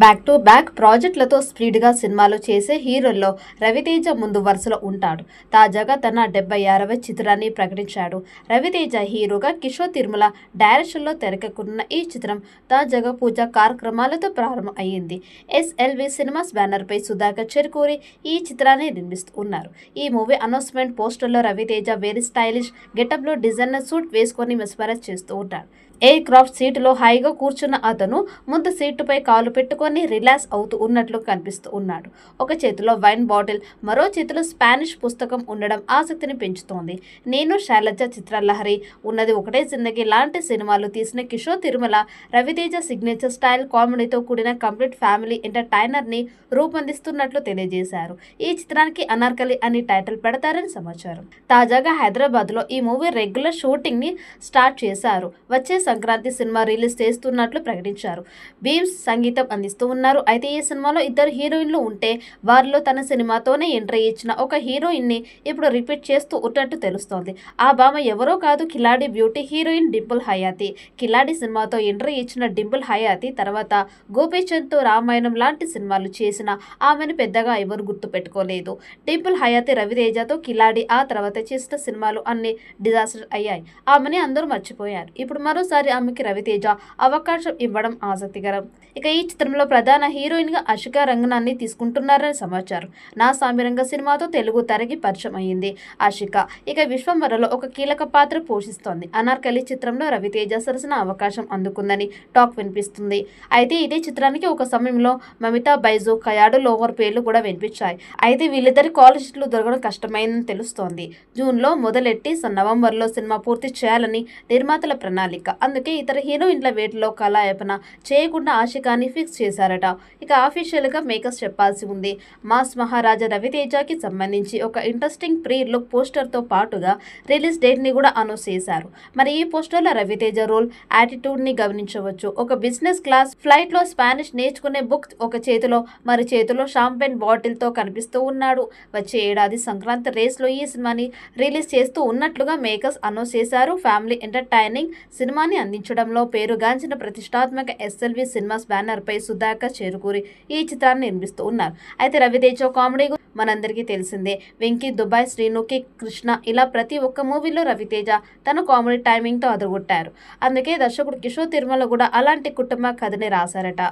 Back to back ప్రాజెక్టులతో స్పీడ్గా సినిమాలు చేసే హీరోల్లో రవితేజ ముందు వరుసలో ఉంటాడు. తాజాగా తన 76వ చిత్రాన్ని ప్రకటించాడు. రవితేజ హీరోగా కిషోర్ తిరుమల డైరెక్షన్లో తెరకెక్కుతున్న ఈ చిత్రం తాజాగా పూజా కార్యక్రమాలతో ప్రారంభం అయ్యింది. ఎస్ఎల్వి సినిమాస్ బ్యానర్పై సుధాకర్ చెరుకూరి ఈ చిత్రాన్ని నిర్మిస్తూ ఉన్నారు. ఈ మూవీ అనౌన్స్మెంట్ పోస్టర్లో రవితేజ వెరీ స్టైలిష్ గెటప్లో డిజైనర్ సూట్ వేసుకొని మెస్మరైజ్ చేస్తూ ఉంటాడు. ఎయిర్ క్రాఫ్ట్ సీటులో హాయిగా కూర్చున్న అతను ముందు సీటుపై కాలు పెట్టుకొని రిలాక్స్ అవుతూ ఉన్నట్లు కనిపిస్తూ ఉన్నాడు. ఒక చేతిలో వైన్ బాటిల్, మరో చేతిలో స్పానిష్ పుస్తకం ఉండడం ఆసక్తిని పెంచుతోంది. నేను శైలజ చిత్రలహరి, ఉన్నది ఒకటే జిందగీ లాంటి సినిమాలు తీసిన కిషోర్ తిరుమల రవితేజ సిగ్నేచర్ స్టైల్ కామెడీతో కూడిన కంప్లీట్ ఫ్యామిలీ ఎంటర్టైనర్ ని రూపొందిస్తున్నట్లు తెలియజేశారు. ఈ చిత్రానికి అనార్కలి అని టైటిల్ పెడతారని సమాచారం. తాజాగా హైదరాబాద్ లో ఈ మూవీ రెగ్యులర్ షూటింగ్ ని స్టార్ట్ చేశారు. వచ్చే సంక్రాంతి సినిమా రిలీజ్ చేస్తున్నట్లు ప్రకటించారు. బీమ్స్ సంగీతం అందిస్తూ ఉన్నారు. అయితే ఈ సినిమాలో ఇద్దరు హీరోయిన్లు ఉంటే వారిలో తన సినిమాతోనే ఎంట్రీ ఇచ్చిన ఒక హీరోయిన్ ని ఇప్పుడు రిపీట్ చేస్తూ ఉన్నట్టు తెలుస్తోంది. ఆ భామ ఎవరో కాదు, కిలాడి బ్యూటీ హీరోయిన్ డింపుల్ హయాతి. కిలాడి సినిమాతో ఎంట్రీ ఇచ్చిన డింపుల్ హయాతి తర్వాత గోపీచంద్ తో రామాయణం లాంటి సినిమాలు చేసిన ఆమెను పెద్దగా ఎవరు గుర్తు పెట్టుకోలేదు. డింపుల్ హయాతి రవితేజతో కిలాడి ఆ తర్వాత చేసిన సినిమాలు అన్ని డిజాస్టర్ అయ్యాయి. ఆమెని అందరూ మర్చిపోయారు. ఇప్పుడు మరోసారి ఆమెకి రవితేజ అవకాశం ఇవ్వడం ఆసక్తికరం. ఇక ఈ చిత్రంలో ప్రధాన హీరోయిన్ గా అషికా రంగనాథ్ని తీసుకుంటున్నారని సమాచారం. నా సామిరంగ సినిమాతో తెలుగు తెరకి పరిచయం అయ్యింది అషిక. ఇక విశ్వంవరలో ఒక కీలక పాత్ర పోషిస్తోంది. అనార్కలి చిత్రంలో రవితేజ సరసన అవకాశం అందుకుందని టాక్ వినిపిస్తుంది. అయితే ఇదే చిత్రానికి ఒక సమయంలో మమితా బైజు, కయాడు లోవర్ పేర్లు కూడా వినిపించాయి. అయితే వీళ్ళిద్దరి కాల్ షీట్లు దొరకడం కష్టమైందని తెలుస్తోంది. జూన్ లో మొదలెట్టి నవంబర్ లో సినిమా పూర్తి చేయాలని నిర్మాతల ప్రణాళిక. అందుకే ఇతర హీరోయిన్ల వేటలో కళాయపన చేయకుండా ఆషికాని ఫిక్స్ చేశారట. ఇక ఆఫీషియల్ గా మేకర్స్ చెప్పాల్సి ఉంది. మాస్ మహారాజా రవితేజకి సంబంధించి ఒక ఇంట్రెస్టింగ్ ప్రీ లుక్ పోస్టర్ తో పాటుగా రిలీజ్ డేట్ ని కూడా అనౌన్స్ చేశారు. మరి ఈ పోస్టర్ లో రవితేజ రోల్, యాటిట్యూడ్ ని గమనించవచ్చు. ఒక బిజినెస్ క్లాస్ ఫ్లైట్ లో స్పానిష్ నేర్చుకునే బుక్ ఒక చేతిలో, మరి చేతిలో షాంపెన్ బాటిల్ తో కనిపిస్తూ ఉన్నాడు. వచ్చే ఏడాది సంక్రాంతి రేస్ లో ఈ సినిమాని రిలీజ్ చేస్తూ ఉన్నట్లుగా మేకర్స్ అనౌన్స్ చేశారు. ఫ్యామిలీ ఎంటర్టైనింగ్ సినిమాని అందించడంలో పేరుగాంచిన ప్రతిష్టాత్మక ఎస్ఎల్వి సినిమాస్ బ్యానర్ పై సుధాకర్ చెరుకూరి ఈ చిత్రాన్ని నిర్మిస్తూ ఉన్నారు. అయితే రవితేజ కామెడీ మనందరికీ తెలిసిందే. వెంకీ, దుబాయ్, శ్రీనుకి, కృష్ణ ఇలా ప్రతి ఒక్క మూవీలో రవితేజ తన కామెడీ టైమింగ్ తో అదరగొట్టారు. అందుకే దర్శకుడు కిషోర్ తిరుమల కూడా అలాంటి కుటుంబ కథని రాశారట.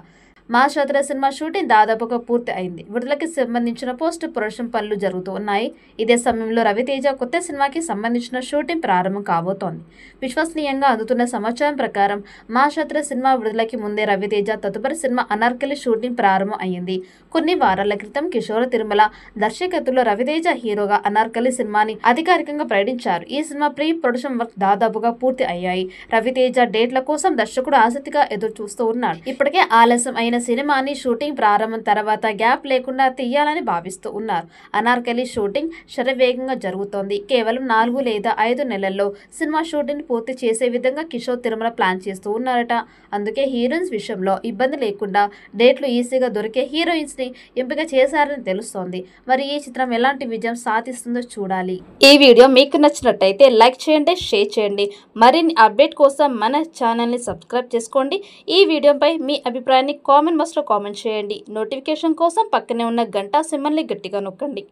మా శత్ర సినిమా షూటింగ్ దాదాపుగా పూర్తి అయింది. విడుదలకి సంబంధించిన పోస్ట్ ప్రొడక్షన్ పనులు జరుగుతూ ఉన్నాయి. ఇదే సమయంలో రవితేజ కొత్త సినిమాకి సంబంధించిన షూటింగ్ ప్రారంభం కాబోతోంది. విశ్వసనీయంగా అందుతున్న సమాచారం ప్రకారం మా శత్ర సినిమా విడుదలకి ముందే రవితేజ తదుపరి సినిమా అనార్కలి షూటింగ్ ప్రారంభం అయ్యింది. కొన్ని వారాల క్రితం కిషోర్ తిరుమల దర్శకత్వంలో రవితేజ హీరోగా అనార్కలి సినిమాని అధికారికంగా ప్రకటించారు. ఈ సినిమా ప్రీ ప్రొడక్షన్ వర్క్ దాదాపుగా పూర్తి అయ్యాయి. రవితేజ డేట్ల కోసం దర్శకుడు ఆసక్తిగా ఎదురు చూస్తూ ఉన్నాడు. ఇప్పటికే ఆలస్యం అయిన సినిమాని షూటింగ్ ప్రారంభం తర్వాత గ్యాప్ లేకుండా తీయాలని భావిస్తూ ఉన్నారు. అనార్కలి షూటింగ్ శరవేగంగా జరుగుతోంది. కేవలం 4 లేదా 5 నెలల్లో సినిమా షూటింగ్ పూర్తి చేసే విధంగా కిషోర్ తిరుమల ప్లాన్ చేస్తూ ఉన్నారట. అందుకే హీరోయిన్స్ విషయంలో ఇబ్బంది లేకుండా డేట్లు ఈజీగా దొరికే హీరోయిన్స్ ని ఎంపిక చేశారని తెలుస్తోంది. మరి ఈ చిత్రం ఎలాంటి విజయం సాధిస్తుందో చూడాలి. ఈ వీడియో మీకు నచ్చినట్టయితే లైక్ చేయండి, షేర్ చేయండి. మరిన్ని అప్డేట్ కోసం మన ఛానల్ ని సబ్స్క్రైబ్ చేసుకోండి. ఈ వీడియోపై మీ అభిప్రాయాన్ని కామెంట్ బాక్స్ లో కామెంట్ చేయండి. నోటిఫికేషన్ కోసం పక్కనే ఉన్న గంట సింబల్ ని గట్టిగా నొక్కండి.